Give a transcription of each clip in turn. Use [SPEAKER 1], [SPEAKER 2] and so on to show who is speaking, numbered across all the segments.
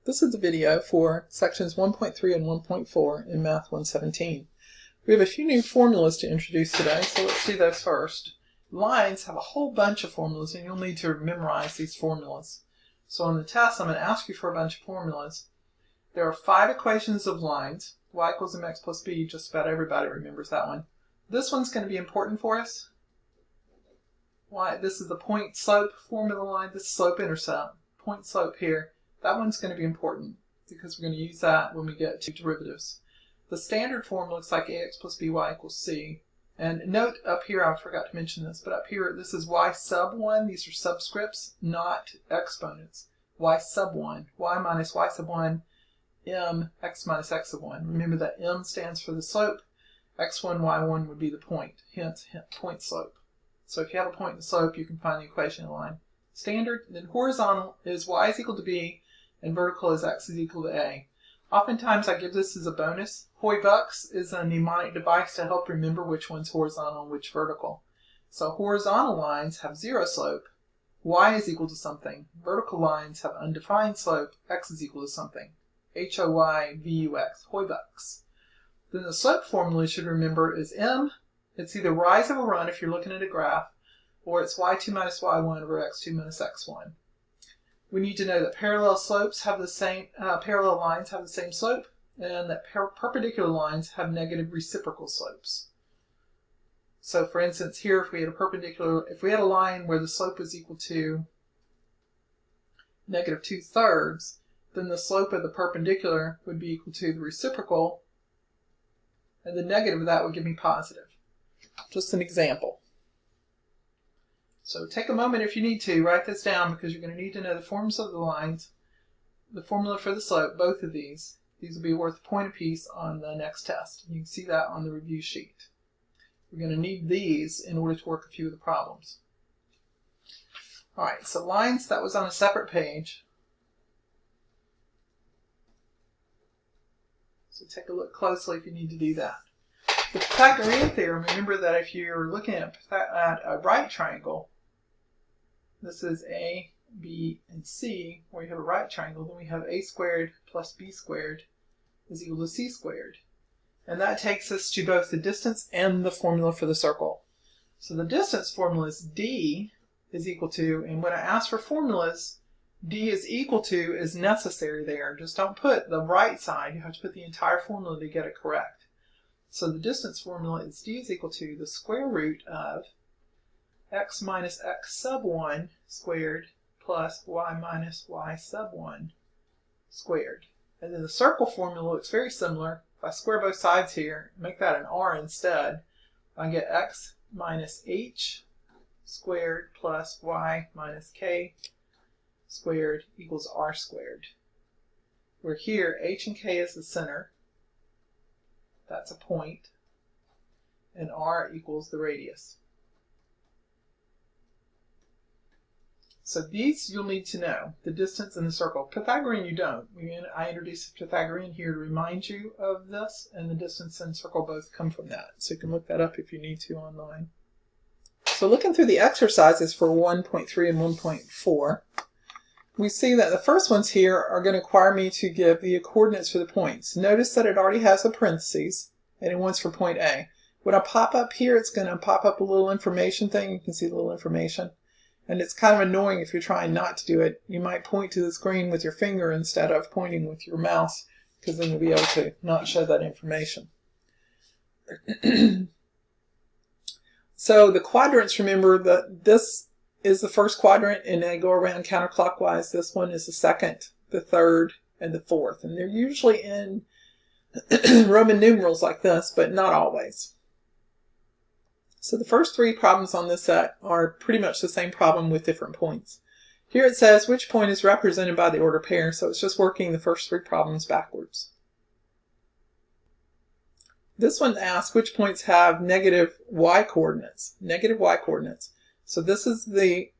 [SPEAKER 1] This is the video for sections 1.3 and 1.4 in Math 117. We have a few new formulas to introduce today, so let's do those first. Lines have a whole bunch of formulas, and you'll need to memorize these formulas. So on the test, I'm going to ask you for a bunch of formulas. There are 5 equations of lines. Y equals mx plus b, just about everybody remembers that one. This one's going to be important for us. This is the point slope formula line. This is slope intercept. Point slope here. That one's going to be important because we're going to use that when we get to derivatives. The standard form looks like ax plus by equals c. And note up here, I forgot to mention this, but up here, this is y sub 1. These are subscripts, not exponents. Y sub 1, y minus y sub 1, m, x minus x sub 1. Remember that m stands for the slope. x1, y1 would be the point, hence point slope. So if you have a point in the slope, you can find the equation of the line. Standard, then horizontal is y is equal to b, and vertical is x is equal to a. Oftentimes I give this as a bonus. Hoy-Bucks is a mnemonic device to help remember which one's horizontal and which vertical. So horizontal lines have 0 slope, y is equal to something. Vertical lines have undefined slope, x is equal to something. H-O-Y-V-U-X, Hoy-Bucks. Then the slope formula you should remember is m. It's either rise over run if you're looking at a graph, or it's y2 minus y1 over x2 minus x1. We need to know that parallel slopes have the same, parallel lines have the same slope, and that perpendicular lines have negative reciprocal slopes. So for instance, here if we had a line where the slope was equal to negative 2/3, then the slope of the perpendicular would be equal to the reciprocal, and the negative of that would give me positive. Just an example. So take a moment if you need to, write this down because you're going to need to know the forms of the lines, the formula for the slope, both of these. These will be worth a point apiece on the next test. You can see that on the review sheet. We're going to need these in order to work a few of the problems. Alright, so lines, that was on a separate page. So take a look closely if you need to do that. The Pythagorean theorem, remember that if you're looking at a right triangle, this is A, B, and C, where you have a right triangle, then we have a squared plus b squared is equal to c squared. And that takes us to both the distance and the formula for the circle. So the distance formula is d is equal to, and when I ask for formulas, d is equal to is necessary there. Just don't put the right side, you have to put the entire formula to get it correct. So the distance formula is d is equal to the square root of x minus x sub 1 squared plus y minus y sub 1 squared. And then the circle formula looks very similar. If I square both sides here, make that an r instead, I get x minus h squared plus y minus k squared equals r squared. Where here, h and k is the center. That's a point. And r equals the radius. So these you'll need to know, the distance and the circle. Pythagorean you don't. I introduced Pythagorean here to remind you of this, and the distance and circle both come from that. So you can look that up if you need to online. So looking through the exercises for 1.3 and 1.4, we see that the first ones here are going to require me to give the coordinates for the points. Notice that it already has a parentheses, and it wants for point A. When I pop up here, it's going to pop up a little information thing. You can see the little information. And it's kind of annoying if you're trying not to do it. You might point to the screen with your finger instead of pointing with your mouse, because then you'll be able to not show that information. So the quadrants, remember that this is the first quadrant and they go around counterclockwise. This one is the second, the third, and the fourth. And they're usually in Roman numerals like this, but not always. So the first 3 problems on this set are pretty much the same problem with different points. Here it says which point is represented by the order pair, so it's just working the first 3 problems backwards. This one asks which points have negative y coordinates. Negative y coordinates. So this is the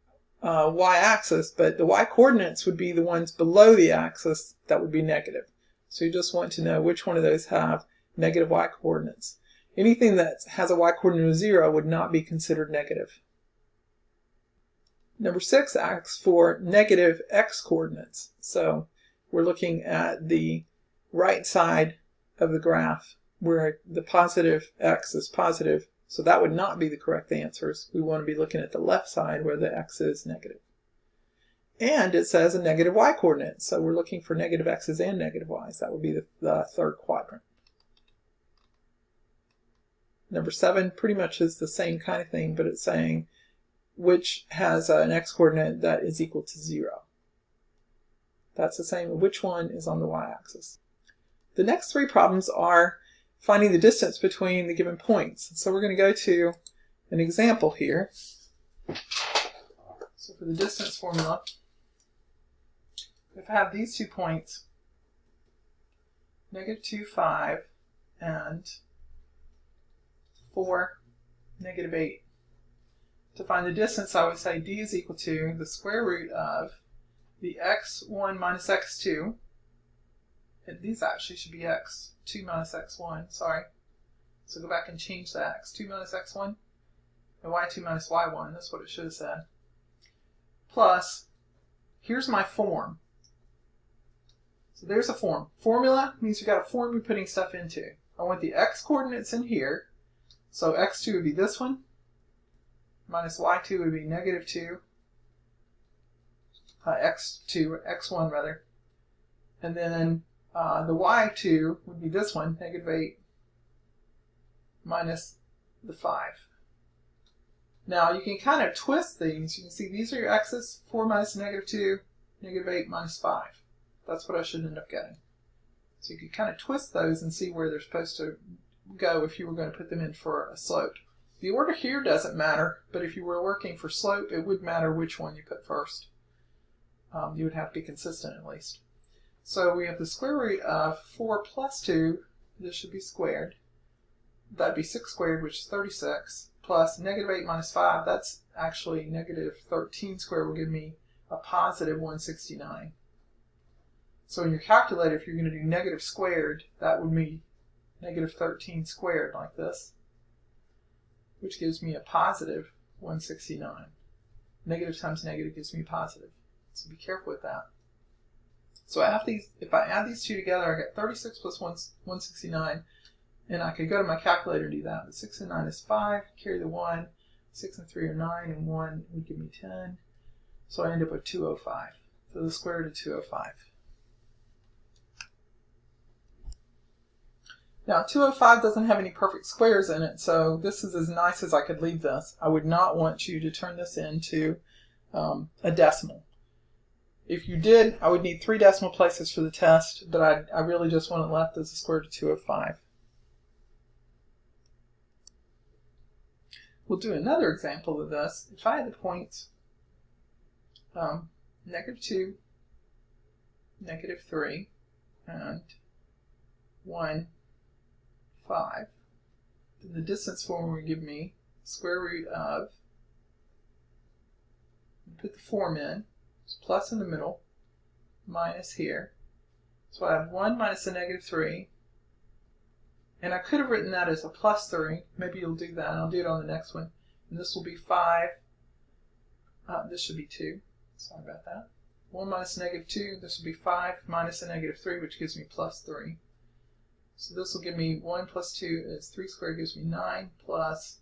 [SPEAKER 1] y-axis, but the y-coordinates would be the ones below the axis that would be negative. So you just want to know which one of those have negative y-coordinates. Anything that has a y-coordinate of 0 would not be considered negative. Number 6 asks for negative x-coordinates. So we're looking at the right side of the graph where the positive x is positive, so that would not be the correct answers. We want to be looking at the left side where the x is negative. And it says a negative y coordinate, so we're looking for negative x's and negative y's. That would be the third quadrant. Number 7 pretty much is the same kind of thing, but it's saying which has an x coordinate that is equal to 0. That's the same. Which one is on the y-axis? The next 3 problems are finding the distance between the given points. So we're going to go to an example here. So for the distance formula, if I have these 2 points, -2, 5, and 4, -8. To find the distance, I would say d is equal to the square root of the x1 minus x2. And these actually should be x2 minus x1, sorry. So go back and change that. x2 minus x1 and y2 minus y1, that's what it should have said. Plus, here's my form. So there's a form. Formula means you've got a form you're putting stuff into. I want the x coordinates in here. So x2 would be this one, minus y2 would be -2, x1 rather. And then the y2 would be this one, -8, minus the 5. Now you can kind of twist these. You can see these are your x's, 4 minus -2, -8 minus 5. That's what I should end up getting. So you could kind of twist those and see where they're supposed to go if you were going to put them in for a slope. The order here doesn't matter, but if you were working for slope, it would matter which one you put first. You would have to be consistent at least. So we have the square root of 4 plus 2, this should be squared. That'd be 6 squared, which is 36, plus -8 minus 5, that's actually -13 squared will give me a positive 169. So in your calculator, if you're going to do negative squared, that would be -13 squared like this, which gives me a positive 169. Negative times negative gives me positive. So be careful with that. So if I add these two together, I get 36 plus 169, and I could go to my calculator and do that. But 6 and 9 is 5, carry the 1, 6 and 3 are 9, and 1 would give me 10. So I end up with 205. So the square root of 205. Now 205 doesn't have any perfect squares in it, so this is as nice as I could leave this. I would not want you to turn this into a decimal. If you did, I would need 3 decimal places for the test, but I really just want it left as a square root of 205. We'll do another example of this. If I had the points -2, -3, and 1, 5, then the distance form would give me square root of, put the form in, it's plus in the middle, minus here. So I have 1 minus a -3, and I could have written that as a plus 3. Maybe you'll do that, and I'll do it on the next one. And this will be 5, this should be 2, sorry about that. 1 minus -2, this will be 5 minus a -3, which gives me plus 3. So this will give me 1 plus 2 is 3 squared gives me 9, plus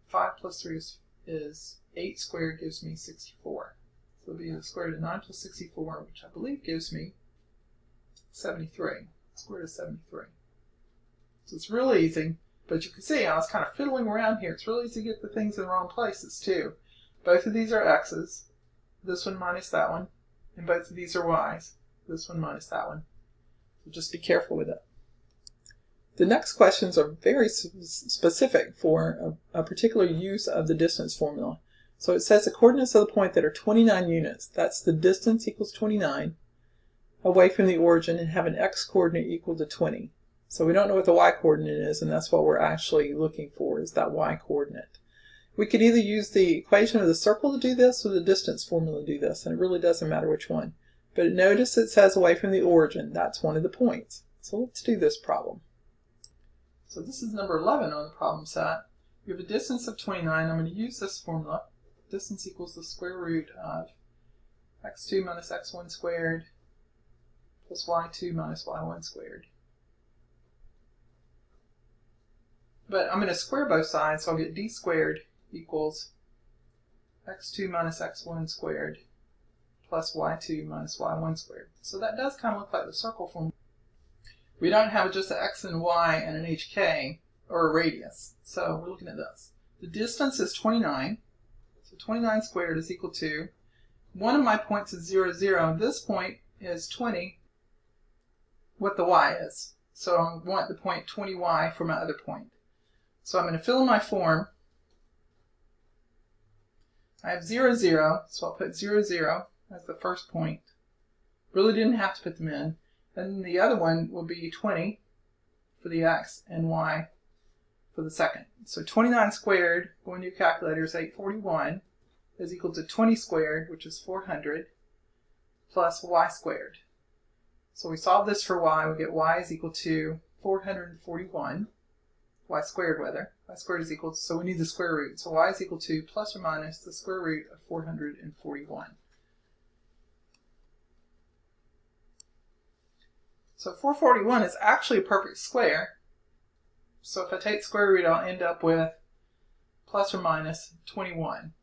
[SPEAKER 1] 5 plus 3 is 8 squared gives me 64. So it'll be the square root of 9 plus 64, which I believe gives me 73. Square root of 73. So it's really easy, but you can see I was kind of fiddling around here. It's really easy to get the things in the wrong places too. Both of these are x's, this one minus that one, and both of these are y's, this one minus that one. So just be careful with it. The next questions are very specific for a particular use of the distance formula. So it says the coordinates of the point that are 29 units, that's the distance equals 29, away from the origin, and have an x coordinate equal to 20. So we don't know what the y coordinate is, and that's what we're actually looking for, is that y coordinate. We could either use the equation of the circle to do this, or the distance formula to do this, and it really doesn't matter which one. But notice it says away from the origin, that's one of the points. So let's do this problem. So this is number 11 on the problem set. We have a distance of 29. I'm going to use this formula. Distance equals the square root of x2 minus x1 squared plus y2 minus y1 squared. But I'm going to square both sides, so I'll get d squared equals x2 minus x1 squared plus y2 minus y1 squared. So that does kind of look like the circle form. We don't have just an x and y and an hk, or a radius. So we're looking at this. The distance is 29. So 29 squared is equal to, one of my points is 0, 0, and this point is 20, what the y is. So I want the point 20y for my other point. So I'm going to fill in my form. I have 0, 0, so I'll put 0, 0 as the first point. Really didn't have to put them in. And the other one will be 20 for the x and y for the second. So 29 squared, going to your calculator, is 841, is equal to 20 squared, which is 400, plus y squared. So we solve this for y. We get y is equal to 441, y squared rather. Y squared is equal to, so we need the square root. So y is equal to plus or minus the square root of 441. So 441 is actually a perfect square. So if I take square root, I'll end up with plus or minus 21.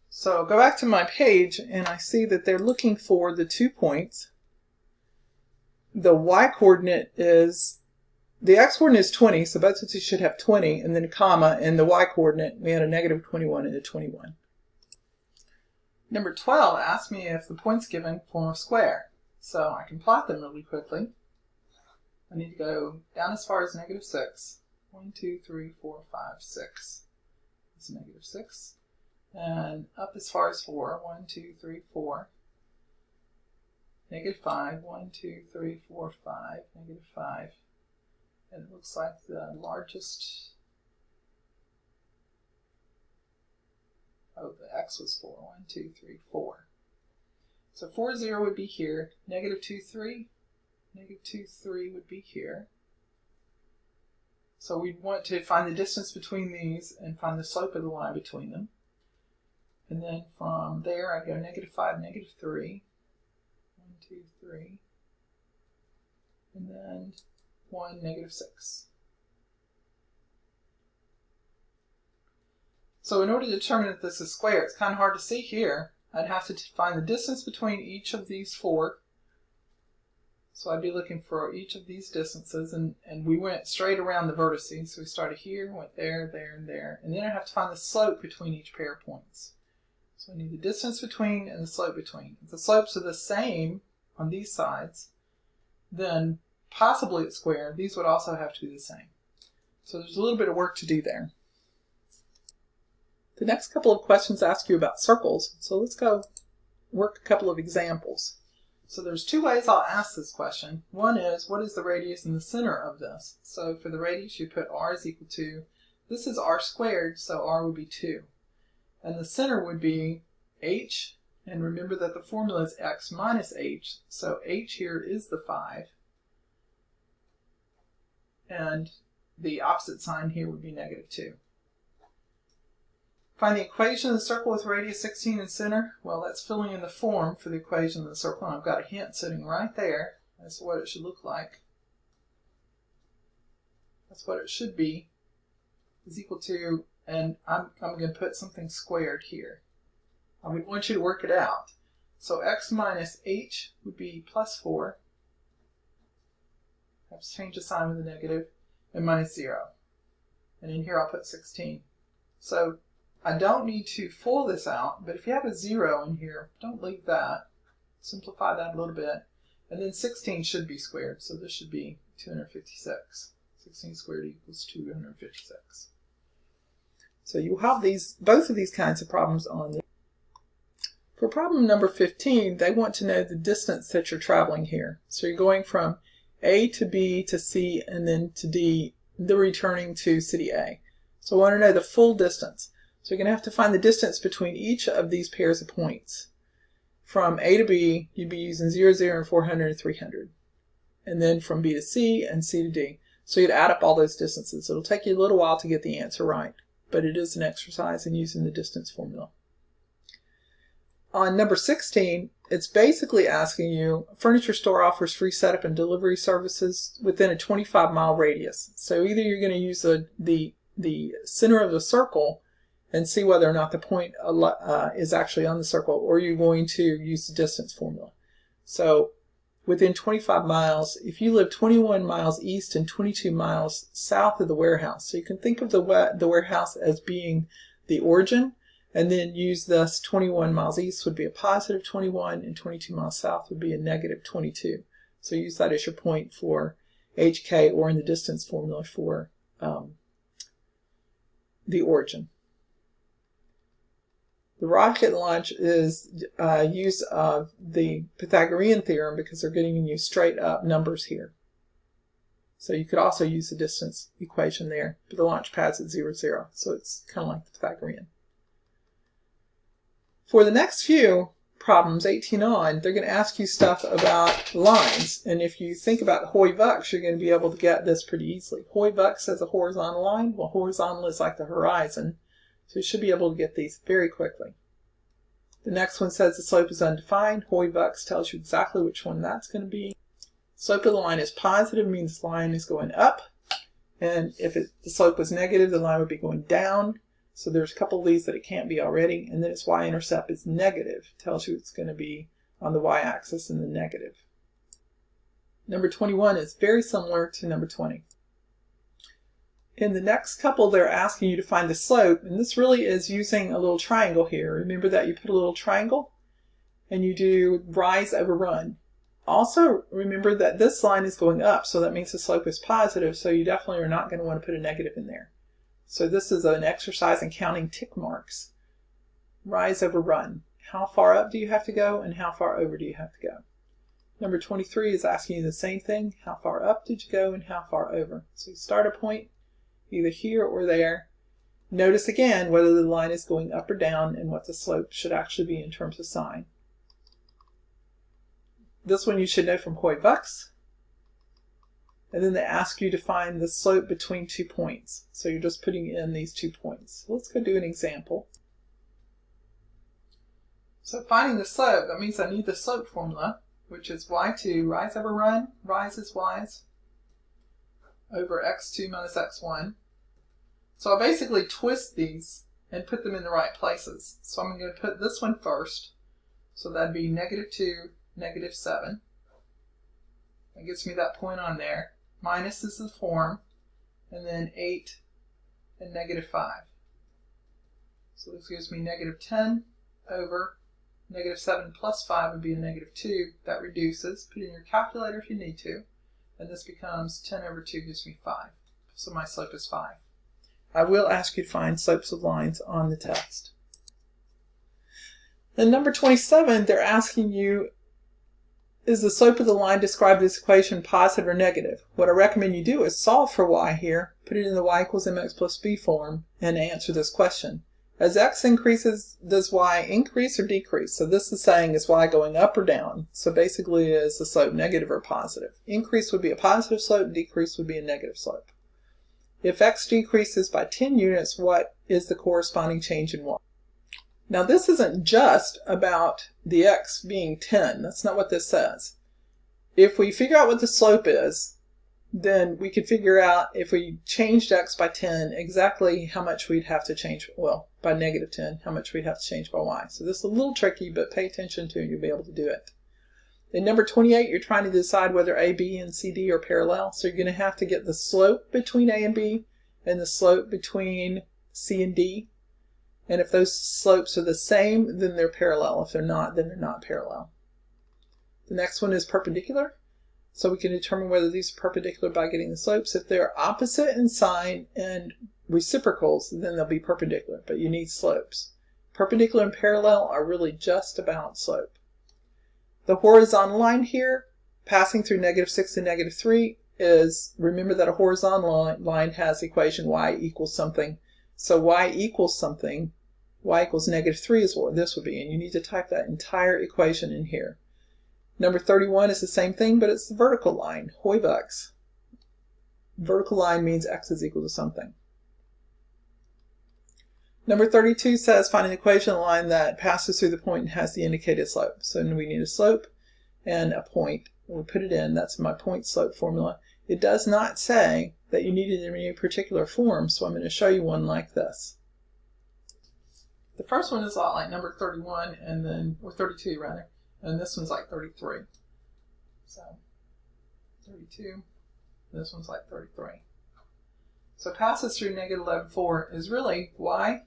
[SPEAKER 1] So go back to my page, and I see that they're looking for the 2 points. The y-coordinate is, the x-coordinate is 20, so both of these should have 20, and then a comma, and the y-coordinate, we had a negative 21 and a 21. Number 12 asks me if the points given form a square. So I can plot them really quickly. I need to go down as far as negative 6. 1, 2, 3, 4, 5, 6. It's negative 6. And up as far as 4. 1, 2, 3, 4. Negative 5. 1, 2, 3, 4, 5. Negative 5. And it looks like the largest... Oh, the x was 4. 1, 2, 3, 4. So 4, 0 would be here. Negative 2, 3. Negative 2, 3 would be here. So we'd want to find the distance between these and find the slope of the line between them. And then from there, I go negative 5, negative 3. 1, 2, 3. And then 1, negative 6. So in order to determine if this is square, it's kind of hard to see here. I'd have to find the distance between each of these 4. So I'd be looking for each of these distances, and we went straight around the vertices. So we started here, went there, there, and there. And then I have to find the slope between each pair of points. So I need the distance between and the slope between. If the slopes are the same on these sides, then possibly it's square. These would also have to be the same. So there's a little bit of work to do there. The next couple of questions ask you about circles. So let's go work a couple of examples. So there's 2 ways I'll ask this question. One is, what is the radius in the center of this? So for the radius, you put r is equal to, this is r squared, so r would be 2. And the center would be h, and remember that the formula is x minus h, so h here is the 5. And the opposite sign here would be negative 2. Find the equation of the circle with radius 16 and center. Well, that's filling in the form for the equation of the circle, and I've got a hint sitting right there as to what it should look like. That's what it should be, is equal to, and I'm going to put something squared here. I would want you to work it out. So x minus h would be plus 4. I have to change the sign with a negative, and minus 0. And in here I'll put 16. So I don't need to FOIL this out, but if you have a 0 in here, don't leave that. Simplify that a little bit. And then 16 should be squared, so this should be 256. 16 squared equals 256. So you have both of these kinds of problems on the. For problem number 15, they want to know the distance that you're traveling here. So you're going from A to B to C and then to D, then returning to city A. So I want to know the full distance. So you're going to have to find the distance between each of these pairs of points. From A to B, you'd be using 0, 0, and 400 and 300. And then from B to C and C to D. So you'd add up all those distances. It'll take you a little while to get the answer right, but it is an exercise in using the distance formula. on number 16, it's basically asking you, a furniture store offers free setup and delivery services within a 25-mile radius. So either you're going to use the center of the circle and see whether or not the point is actually on the circle, or you're going to use the distance formula. So within 25 miles, if you live 21 miles east and 22 miles south of the warehouse, so you can think of the warehouse as being the origin, and then use this 21 miles east would be a positive 21, and 22 miles south would be a negative 22. So use that as your point for HK, or in the distance formula for the origin. The rocket launch is use of the Pythagorean theorem because they're getting you straight up numbers here. So you could also use the distance equation there, but the launch pad's at 0, 0. So it's kind of like the Pythagorean. For the next few problems, 18 on, they're going to ask you stuff about lines. And if you think about Hoy-Vux, you're going to be able to get this pretty easily. Hoy-Vux has a horizontal line. Well, horizontal is like the horizon. So you should be able to get these very quickly. The next one says the slope is undefined. Hoy-Vux tells you exactly which one that's going to be. Slope of the line is positive, means the line is going up. And if the slope was negative, the line would be going down. So there's a couple of these that it can't be already. And then its y-intercept is negative. Tells you it's going to be on the y-axis in the negative. Number 21 is very similar to number 20. In the next couple, they're asking you to find the slope, and this really is using a little triangle here. Remember that you put a little triangle, and you do rise over run. Also, remember that this line is going up, so that means the slope is positive, so you definitely are not going to want to put a negative in there. So this is an exercise in counting tick marks. Rise over run. How far up do you have to go, and how far over do you have to go? Number 23 is asking you the same thing. How far up did you go, and how far over? So you start a point either here or there. Notice again whether the line is going up or down and what the slope should actually be in terms of sine. This one you should know from Hoy-Vux. And then they ask you to find the slope between 2 points. So you're just putting in these 2 points. Let's go do an example. So finding the slope, that means I need the slope formula, which is y2, rise over run, rise is y's, over x2 minus x1. So I basically twist these and put them in the right places. So I'm going to put this one first. So that'd be -2, -7. That gets me that point on there. Minus is the form, and then 8 and -5. So this gives me -10 over -7 plus 5 would be a -2. That reduces. Put in your calculator if you need to. And this becomes 10 over 2 gives me 5. So my slope is 5. I will ask you to find slopes of lines on the test. Then number 27, they're asking you, is the slope of the line described in this equation positive or negative? What I recommend you do is solve for y here, put it in the y equals mx plus b form, and answer this question. As x increases, does y increase or decrease? So this is saying, is y going up or down? So basically, is the slope negative or positive? Increase would be a positive slope, decrease would be a negative slope. If x decreases by 10 units, what is the corresponding change in y? Now this isn't just about the x being 10. That's not what this says. If we figure out what the slope is, then we could figure out if we changed x by 10, exactly how much we'd have to change, well, by -10, how much we'd have to change by y. So this is a little tricky, but pay attention to it, you'll be able to do it. In number 28, you're trying to decide whether A, B, and C, D are parallel. So you're going to have to get the slope between A and B and the slope between C and D. And if those slopes are the same, then they're parallel. If they're not, then they're not parallel. The next one is perpendicular. So we can determine whether these are perpendicular by getting the slopes. If they're opposite in sign and reciprocals, then they'll be perpendicular, but you need slopes. Perpendicular and parallel are really just about slope. The horizontal line here, passing through -6 and -3, is, remember that a horizontal line has the equation y equals something. So y equals something, y equals -3 is what this would be, and you need to type that entire equation in here. Number 31 is the same thing, but it's the vertical line, Hoy-Vux. Vertical line means x is equal to something. Number 32 says find an equation of the line that passes through the point and has the indicated slope. So we need a slope and a point. We put it in. That's my point slope formula. It does not say that you need it in any particular form, so I'm going to show you one like this. The first one is a lot like number 31, or 32 rather, and this one's like 33. So 32, this one's like 33. So passes through negative 11, 4 is really y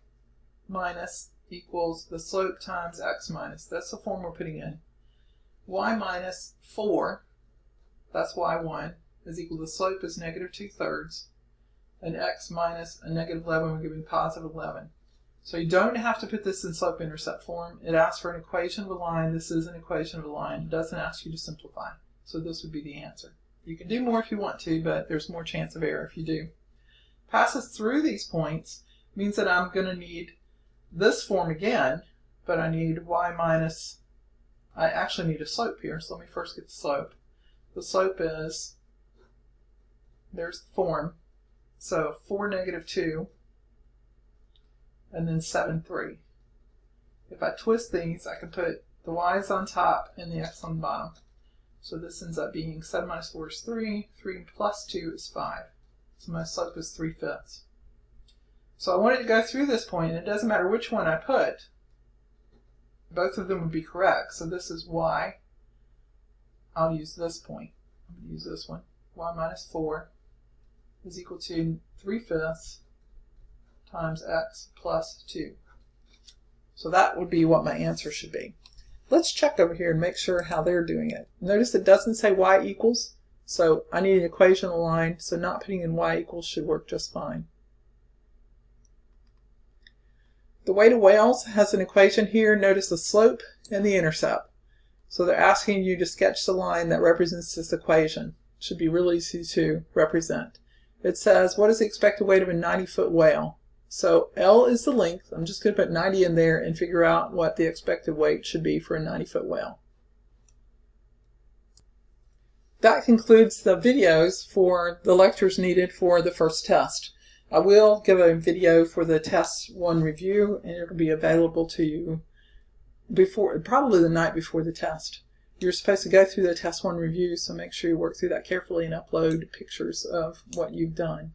[SPEAKER 1] minus equals the slope times x minus. That's the form we're putting in. Y minus 4, that's y1, is equal to the slope is negative 2/3, and x minus a negative 11 will give me positive 11. So you don't have to put this in slope-intercept form. It asks for an equation of a line. This is an equation of a line. It doesn't ask you to simplify. So this would be the answer. You can do more if you want to, but there's more chance of error if you do. Passes through these points means that I'm going to need this form again, but I need y minus, I actually need a slope here, so let me first get the slope. The slope is, there's the form, so 4, negative 2, and then 7, 3. If I twist these, I can put the y's on top and the x on the bottom. So this ends up being 7 minus 4 is 3, 3 plus 2 is 5. So my slope is 3/5. So I wanted to go through this point, and it doesn't matter which one I put, both of them would be correct. So this is y. I'll use this point. I'm going to use this one. Y minus 4 is equal to 3/5 times x plus 2. So that would be what my answer should be. Let's check over here and make sure how they're doing it. Notice it doesn't say y equals, so I need an equation of the line, so not putting in y equals should work just fine. The way to Wales has an equation here. Notice the slope and the intercept. So they're asking you to sketch the line that represents this equation. It should be really easy to represent. It says, what is the expected weight of a 90-foot whale? So L is the length. I'm just going to put 90 in there and figure out what the expected weight should be for a 90-foot whale. That concludes the videos for the lectures needed for the first test. I will give a video for the test 1 review, and it will be available to you probably the night before the test. You're supposed to go through the test 1 review, so make sure you work through that carefully and upload pictures of what you've done.